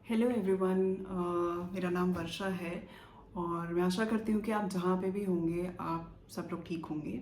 Hello everyone. मेरा नाम वर्षा है और मैं आशा करती हूँ कि आप जहाँ पे भी होंगे आप सब लोग ठीक होंगे।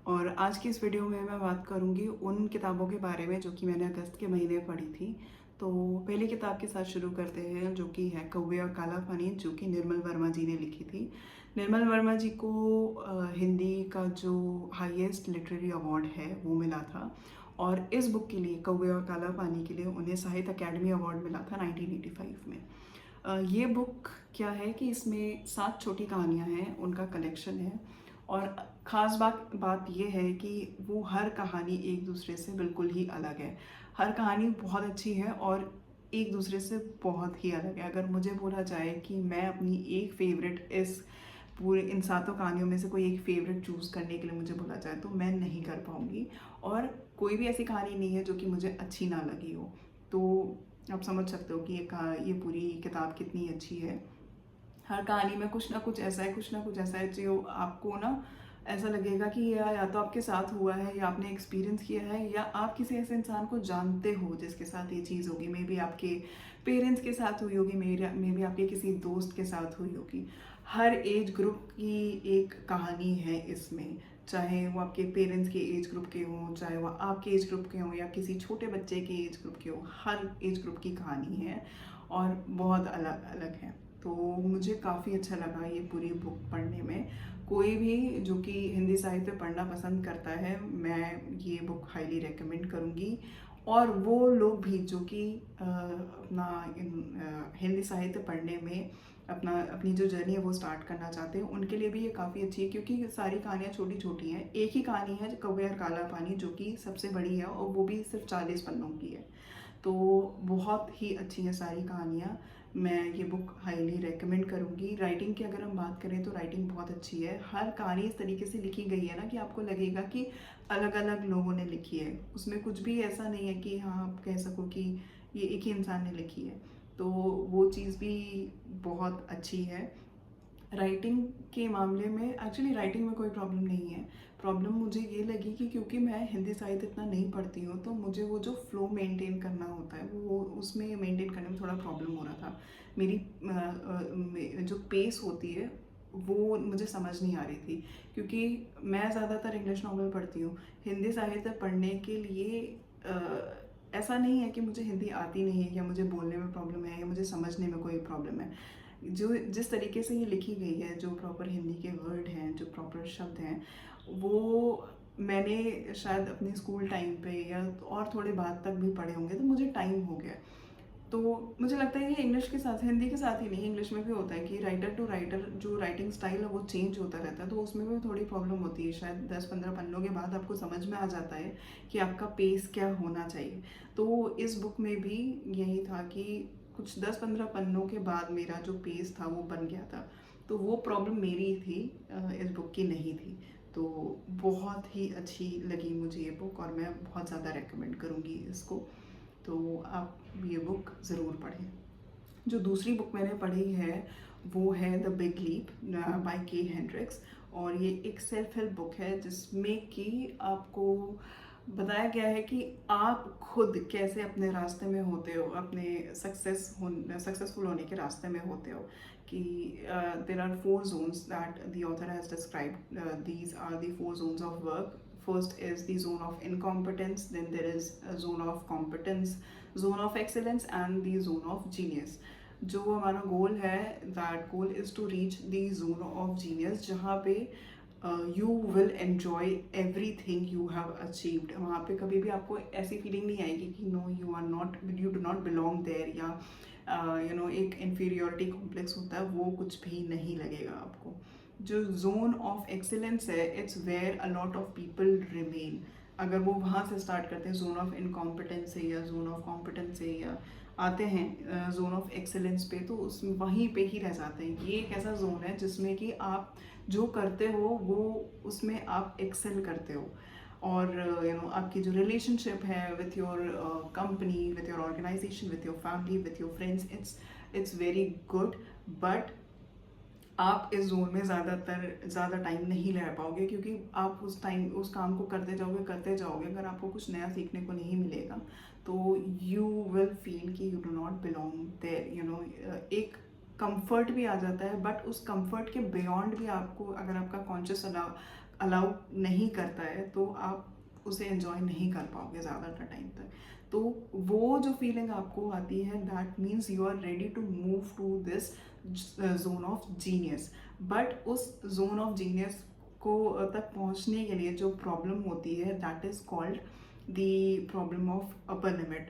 और आज की इस वीडियो में मैं बात करूँगी उन किताबों के बारे में जो कि मैंने अगस्त के महीने पढ़ी थी। तो पहली किताब के साथ शुरू करते हैं जो कि है कौवे और काला पानी, जो कि निर्मल वर्मा जी ने लिखी थी। निर्मल वर्मा जी को हिंदी का जो हाईएस्ट लिटरेरी अवार्ड है वो मिला था। और इस बुक के लिए कौवे और काला पानी के लिए उन्हें साहित्य अकेडमी अवार्ड मिला था 1985 में। ये बुक क्या है कि इसमें 7 छोटी कहानियाँ हैं, उनका कलेक्शन है। और ख़ास बात ये है कि वो हर कहानी एक दूसरे से बिल्कुल ही अलग है। हर कहानी बहुत अच्छी है और एक दूसरे से बहुत ही अलग है। अगर मुझे बोला जाए कि मैं अपनी एक फेवरेट इस पूरे इन सातों कहानियों में से कोई एक फेवरेट चूज़ करने के लिए मुझे बोला जाए तो मैं नहीं कर पाऊँगी। और कोई भी ऐसी कहानी नहीं है जो कि मुझे अच्छी ना लगी हो। तो आप समझ सकते हो कि ये पूरी किताब कितनी अच्छी है। हर कहानी में कुछ ना कुछ ऐसा है, कुछ ना कुछ ऐसा है जो आपको ना ऐसा लगेगा कि या तो आपके साथ हुआ है या आपने एक्सपीरियंस किया है या आप किसी ऐसे इंसान को जानते हो जिसके साथ ये चीज़ होगी। मे बी आपके पेरेंट्स के साथ हुई होगी, मे बी आपके किसी दोस्त के साथ हुई होगी। हर एज ग्रुप की एक कहानी है इसमें, चाहे वो आपके पेरेंट्स के एज ग्रुप के हों, चाहे वो आपके एज ग्रुप के हों या किसी छोटे बच्चे के एज ग्रुप के हों। हर एज ग्रुप की कहानी है और बहुत अलग अलग है। तो मुझे काफ़ी अच्छा लगा ये पूरी बुक पढ़ने में। कोई भी जो कि हिंदी साहित्य पढ़ना पसंद करता है, मैं ये बुक हाईली रेकमेंड करूँगी। और वो लोग भी जो कि अपना हिंदी साहित्य पढ़ने में अपनी जो जर्नी है वो स्टार्ट करना चाहते हैं, उनके लिए भी ये काफ़ी अच्छी है। क्योंकि सारी कहानियाँ छोटी छोटी हैं। एक ही कहानी है कौवे और काला पानी जो कि सबसे बड़ी है और वो भी सिर्फ 40 पन्नों की है। तो बहुत ही अच्छी है सारी कहानियाँ। मैं ये बुक हाईली रेकमेंड करूँगी। राइटिंग की अगर हम बात करें तो राइटिंग बहुत अच्छी है। हर कहानी इस तरीके से लिखी गई है ना कि आपको लगेगा कि अलग अलग लोगों ने लिखी है। उसमें कुछ भी ऐसा नहीं है कि हाँ आप कह सको कि ये एक ही इंसान ने लिखी है। तो वो चीज़ भी बहुत अच्छी है। राइटिंग के मामले में एक्चुअली राइटिंग में कोई प्रॉब्लम नहीं है। प्रॉब्लम मुझे ये लगी कि क्योंकि मैं हिंदी साहित्य इतना नहीं पढ़ती हूँ तो मुझे वो जो फ्लो मेंटेन करना होता है वो उसमें मेंटेन करने में थोड़ा प्रॉब्लम हो रहा था। मेरी जो पेस होती है वो मुझे समझ नहीं आ रही थी। क्योंकि मैं ज़्यादातर इंग्लिश नॉवल पढ़ती हूँ। हिंदी साहित्य पढ़ने के लिए ऐसा नहीं है कि मुझे हिंदी आती नहीं है या मुझे बोलने में प्रॉब्लम है या मुझे समझने में कोई प्रॉब्लम है। जो जिस तरीके से ये लिखी गई है, जो प्रॉपर हिंदी के वर्ड हैं, जो प्रॉपर शब्द हैं, वो मैंने शायद अपने स्कूल टाइम पे या और थोड़े बाद तक भी पढ़े होंगे तो मुझे टाइम हो गया। तो मुझे लगता है ये इंग्लिश के साथ, हिंदी के साथ ही नहीं, इंग्लिश में भी होता है कि राइटर टू राइटर जो राइटिंग स्टाइल है वो चेंज होता रहता है। तो उसमें भी थोड़ी प्रॉब्लम होती है। शायद 10-15 पन्नों के बाद आपको समझ में आ जाता है कि आपका पेस क्या होना चाहिए। तो इस बुक में भी यही था कि कुछ 10-15 पन्नों के बाद मेरा जो पेस था वो बन गया था। तो वो प्रॉब्लम मेरी थी, इस बुक की नहीं थी। तो बहुत ही अच्छी लगी मुझे ये बुक और मैं बहुत ज़्यादा रेकमेंड करूँगी इसको। तो आप ये बुक ज़रूर पढ़ें। जो दूसरी बुक मैंने पढ़ी है वो है द बिग लीप बाय के हेंड्रिक्स। और ये एक सेल्फ हेल्प बुक है जिसमें कि आपको बताया गया है कि आप खुद कैसे अपने रास्ते में होते हो, अपने सक्सेसफुल होने के रास्ते में होते हो। कि there are 4 zones that the author has described. These are the 4 zones of work. First is the zone of incompetence, then there is a zone of competence, zone of excellence and the zone of genius. जो हमारा goal है, that goal is to reach the zone of genius, जहाँ पे you will enjoy everything you have achieved. वहाँ पे कभी भी आपको ऐसी फीलिंग नहीं आएगी कि no you are not, you do not belong there, या एक इन्फीरियोरिटी कॉम्प्लेक्स होता है वो कुछ भी नहीं लगेगा आपको। जो जोन ऑफ एक्सीलेंस है, it's where a lot of people remain. अगर वो वहाँ से स्टार्ट करते हैं जोन ऑफ इनकॉम्पिटेंस से या जोन ऑफ कॉम्पिटेंस से, या आते हैं जोन ऑफ एक्सेलेंस पे, तो उस वहीं पे ही रह जाते हैं। ये एक ऐसा जोन है जिसमें कि आप जो करते हो वो उसमें आप एक्सेल करते हो। और आपकी जो रिलेशनशिप है with your company, with your organisation, with your family, with your friends, it's very good. But आप इस जोन में ज़्यादा टाइम नहीं रह पाओगे, क्योंकि आप उस काम को करते जाओगे, अगर आपको कुछ नया सीखने को नहीं मिलेगा तो यू विल फील कि you do not belong there, you know. एक कंफर्ट भी आ जाता है, बट उस कंफर्ट के बियॉन्ड भी आपको, अगर आपका कॉन्शियस अलाउ नहीं करता है तो आप उसे एंजॉय नहीं कर पाओगे ज़्यादातर टाइम तक। तो वो जो फीलिंग आपको आती है, that means you are ready to move to this zone of genius. But उस जोन ऑफ जीनियस को तक पहुंचने के लिए जो प्रॉब्लम होती है, that is called the problem of upper limit.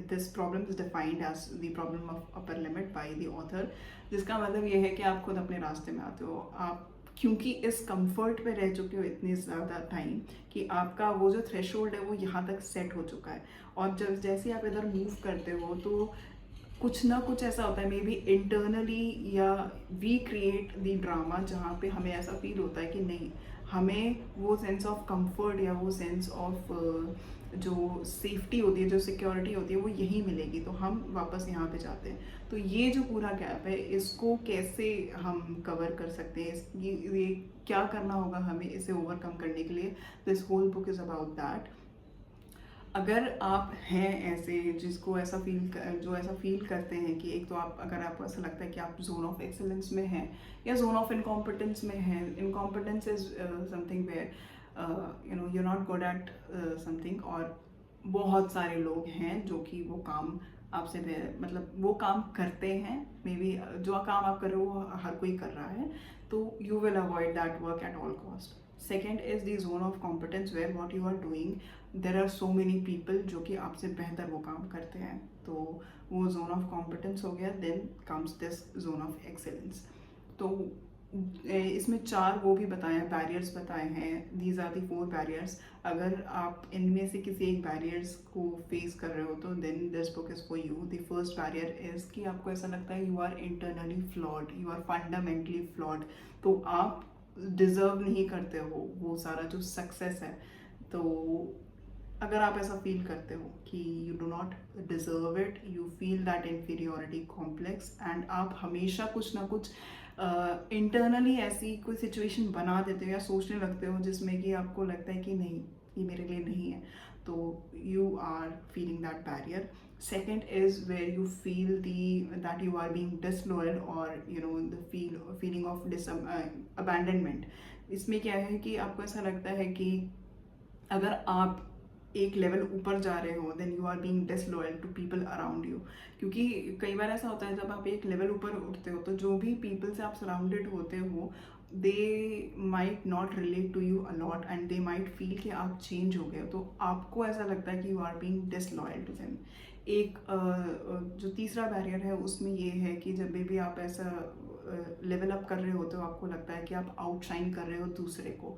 This problem is defined as the problem of upper limit by the author, जिसका मतलब ये है कि आप खुद अपने रास्ते में आते हो। आप क्योंकि इस कंफर्ट पे रह चुके हो इतने ज़्यादा टाइम कि आपका वो जो थ्रेशोल्ड है वो यहाँ तक सेट हो चुका है, और जब जैसे आप इधर मूव करते हो तो कुछ ना कुछ ऐसा होता है, मे बी इंटरनली, या वी क्रिएट द ड्रामा, जहाँ पे हमें ऐसा फील होता है कि नहीं, हमें वो सेंस ऑफ कंफर्ट या वो सेंस ऑफ जो सेफ्टी होती है, जो सिक्योरिटी होती है, वो यहीं मिलेगी, तो हम वापस यहाँ पे जाते हैं। तो ये जो पूरा गैप है, इसको कैसे हम कवर कर सकते हैं, ये क्या करना होगा हमें इसे ओवरकम करने के लिए, this whole book is about that. अगर आप हैं ऐसे जिसको ऐसा फील करते हैं कि एक तो आप, अगर आपको ऐसा लगता है कि आप जोन ऑफ एक्सेलेंस में हैं या जोन ऑफ इनकॉम्पिटेंस में हैं, incompetence is something where you know you not good at something, और बहुत सारे लोग हैं जो कि वो काम आपसे मतलब वो काम करते हैं, मे बी जो काम आप कर रहे हो वो हर कोई कर रहा है, तो you will avoid that work at all cost. Second is the zone of competence where what you are doing there are so many people जो कि आपसे बेहतर वो काम करते हैं, तो वो जोन ऑफ कॉम्पिटेंस हो गया। Then comes this zone of excellence. तो इसमें 4 वो भी बताए हैं, बैरियर्स बताए हैं, दीज आर दी 4 बैरियर्स। अगर आप इनमें से किसी एक बैरियर्स को फेस कर रहे हो तो then this book is for you. The first barrier is कि आपको ऐसा लगता है you are internally flawed, you are fundamentally flawed, तो आप डिज़र्व नहीं करते हो वो सारा जो सक्सेस है। तो अगर आप ऐसा फील करते हो कि you do not deserve it, you feel that inferiority complex, and आप हमेशा कुछ ना कुछ इंटरनली ऐसी कोई सिचुएशन बना देते हो या सोचने लगते हो जिसमें कि आपको लगता है कि नहीं, ये मेरे लिए नहीं है, तो you are feeling that barrier. Second is where you feel that you are being disloyal, और you know the feeling of abandonment. इसमें क्या है कि आपको ऐसा लगता है कि अगर आप एक लेवल ऊपर जा रहे हो then you are being disloyal to people around you, क्योंकि कई बार ऐसा होता है जब आप एक लेवल ऊपर उठते हो तो जो भी पीपल से आप सराउंडेड होते हो they might not relate to you a lot, and they might feel कि आप चेंज हो गए हो, तो आपको ऐसा लगता है कि you are being disloyal to them. एक जो तीसरा बैरियर है उसमें ये है कि जब भी आप ऐसा लेवल अप कर रहे होते हो, आपको लगता है कि आप आउटशाइन कर रहे हो दूसरे को,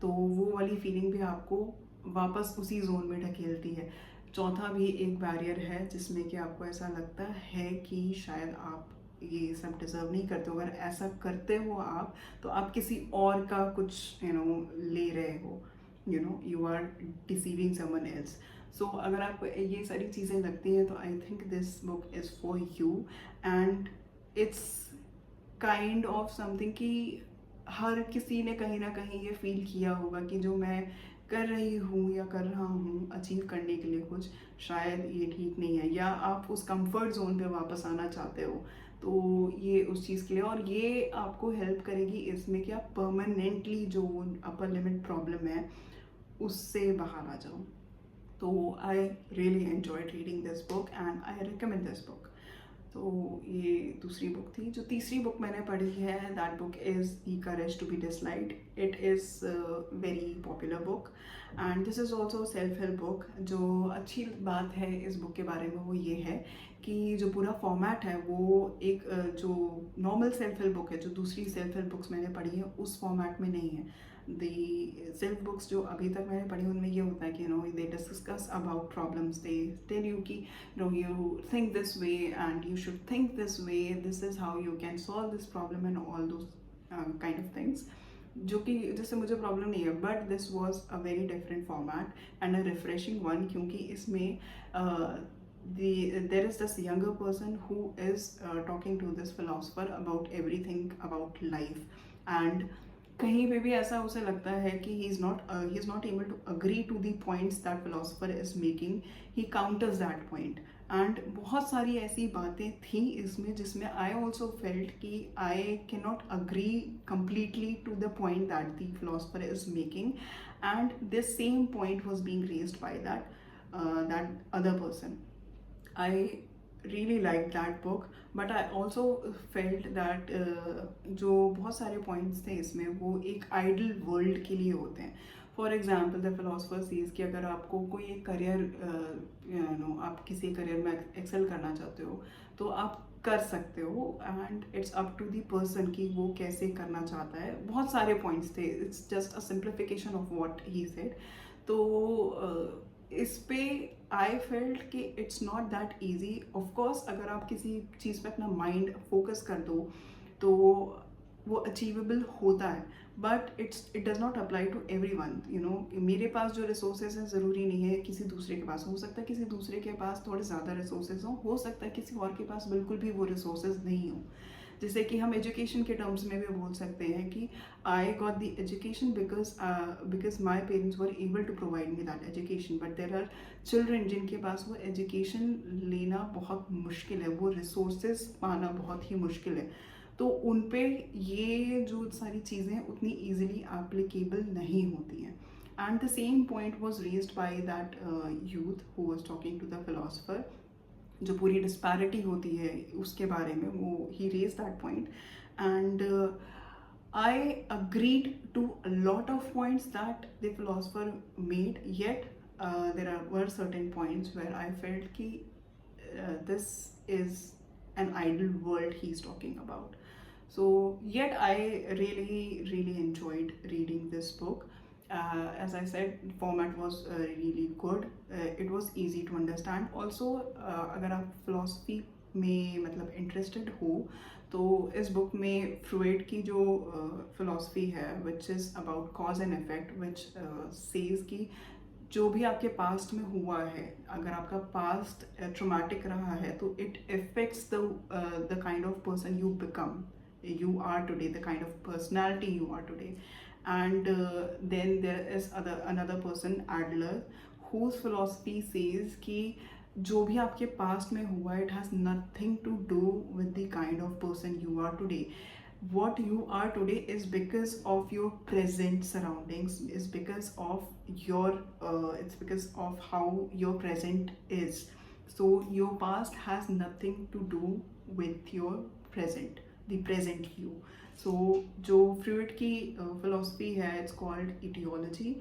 तो वो वाली फीलिंग भी आपको वापस उसी जोन में ढकेलती है। चौथा भी एक बैरियर है जिसमें कि आपको ऐसा लगता है कि शायद आप ये सब डिज़र्व नहीं करते हो, अगर ऐसा करते हो आप तो आप किसी और का कुछ ले रहे हो, you are deceiving someone else. So अगर आपको ये सारी चीज़ें लगती हैं तो I think this book is for you, and it's kind of something कि हर किसी ने कहीं ना कहीं ये फील किया होगा कि जो मैं कर रही हूँ या कर रहा हूँ अचीव करने के लिए कुछ, शायद ये ठीक नहीं है, या आप उस कंफर्ट जोन पे वापस आना चाहते हो, तो ये उस चीज़ के लिए, और ये आपको हेल्प करेगी इसमें कि आप परमानेंटली जो अपर लिमिट प्रॉब्लम है उससे बाहर आ जाओ। तो I really enjoyed reading this book and I recommend this book. तो ये दूसरी बुक थी। जो तीसरी बुक मैंने पढ़ी है, that book is the courage to be disliked. It is very popular book and this is also self help book. जो अच्छी बात है इस बुक के बारे में वो ये है कि जो पूरा फॉर्मेट है वो एक जो नॉर्मल सेल्फ हेल्प बुक है, जो दूसरी सेल्फ हेल्प बुक्स मैंने पढ़ी है उस फॉर्मेट में नहीं है। दी सेल्फ बुक्स जो अभी तक मैंने पढ़ी उनमें ये होता है कि they discuss about problems, they tell you कि you think this way and you should think this way, this is how you can solve this problem and all those kind of things, जो कि जिससे मुझे problem नहीं है, but this was a very different format and a refreshing one, क्योंकि इसमें there is this younger person who is talking to this philosopher about everything about life, and कहीं पे भी ऐसा उसे लगता है कि he is not able to agree to the points that philosopher is making. He counters that point, and बहुत सारी ऐसी बातें थी इसमें जिसमें I also felt कि I cannot agree completely to the point that the philosopher is making, and this same point was being raised by that other person. I really liked that book, but I also felt that जो बहुत सारे points थे इसमें वो एक ideal world के लिए होते हैं. For example the philosopher says कि अगर आपको कोई एक करियर आप किसी करियर में एक्सेल करना चाहते हो तो आप कर सकते हो, and it's up to the person कि वो कैसे करना चाहता है. बहुत सारे पॉइंट्स थे, it's just a simplification of what he said. तो इस पे आई फेल्ट कि it's not that easy. Of course अगर आप किसी चीज़ पे अपना माइंड फोकस कर दो तो वो अचीवेबल होता है, but it does not apply to everyone. मेरे पास जो रिसोर्सेज हैं ज़रूरी नहीं है किसी दूसरे के पास. हो सकता है किसी दूसरे के पास थोड़े ज़्यादा रिसोर्सेज हो सकता है किसी और के पास बिल्कुल भी वो रिसोर्सेज नहीं हो. जैसे कि हम एजुकेशन के टर्म्स में भी बोल सकते हैं कि I got the education because my parents were able to provide me that education, but there are children जिनके पास वो एजुकेशन लेना बहुत मुश्किल है, वो रिसोर्सेज पाना बहुत ही मुश्किल है. तो उन पे ये जो सारी चीज़ें उतनी ईजिली एप्लीकेबल नहीं होती हैं. And the same point was raised by that youth who was talking to the philosopher. जो पूरी डिस्पैरिटी होती है उसके बारे में वो ही raise that point, and I agreed to a lot of points that the philosopher made, yet there are were certain points where I felt कि this is an ideal world he's talking about. So yet I really enjoyed reading this book. As I said, format was really good. It was easy to understand also. अगर आप philosophy में मतलब interested हो तो इस book में Freud की जो philosophy है which is about cause and effect, which says कि जो भी आपके पास्ट में हुआ है, अगर आपका पास्ट ट्रॉमेटिक रहा है तो it affects the kind of person you become, you are today, the kind of personality you are today. And then there is another person Adler whose philosophy says कि जो भी आपके पास्ट में हुआ it has nothing to do with the kind of person you are today. What you are today is because of your present surroundings, is because of your it's because of how your present is. So your past has nothing to do with your present, the present you. So जो Freud की philosophy है it's called etiology,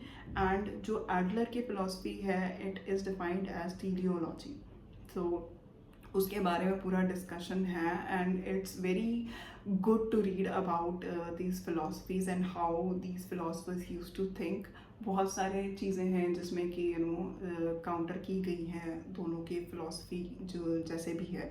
and जो Adler की philosophy है it is defined as teleology. So उसके बारे में पूरा डिस्कशन है, and it's very good to read about these philosophies and how these philosophers use to think. बहुत सारे चीज़ें हैं जिसमें कि काउंटर की गई हैं दोनों की फिलोसफी जो जैसे भी है.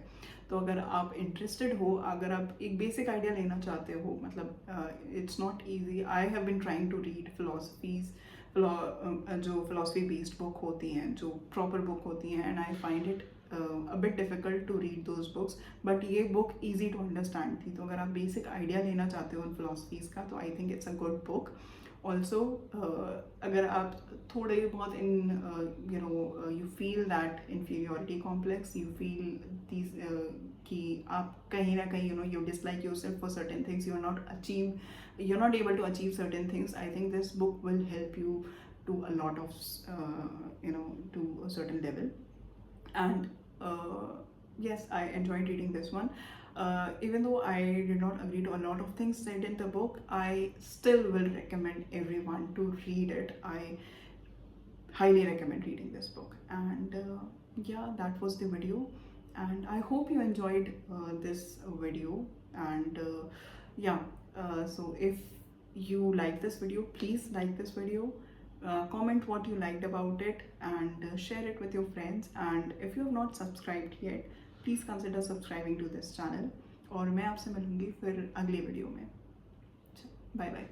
तो अगर आप इंटरेस्टेड हो, अगर आप एक बेसिक आइडिया लेना चाहते हो, मतलब it's not easy. I have been trying to read philosophies जो फिलोसफी बेस्ड बुक होती हैं, जो प्रॉपर बुक होती हैं, and I find it a bit difficult to read those books, but ये book easy to understand थी. तो अगर आप basic idea लेना चाहते हो उन philosophies का तो I think it's a good book. Also अगर आप थोड़े बहुत you feel that inferiority complex, you feel these कि आप कहीं ना कहीं you dislike yourself for certain things, you're not able to achieve certain things, I think this book will help you to a lot of to a certain level. And yes, I enjoyed reading this one. Even though I did not agree to a lot of things said in the book, I still will recommend everyone to read it. I highly recommend reading this book. And yeah, that was the video, and I hope you enjoyed this video. And so if you like this video, please like this video. Comment what you liked about it, and share it with your friends. And if you have not subscribed yet, please consider subscribing to this channel. और मैं आपसे मिलूंगी फिर अगले video में. Bye bye.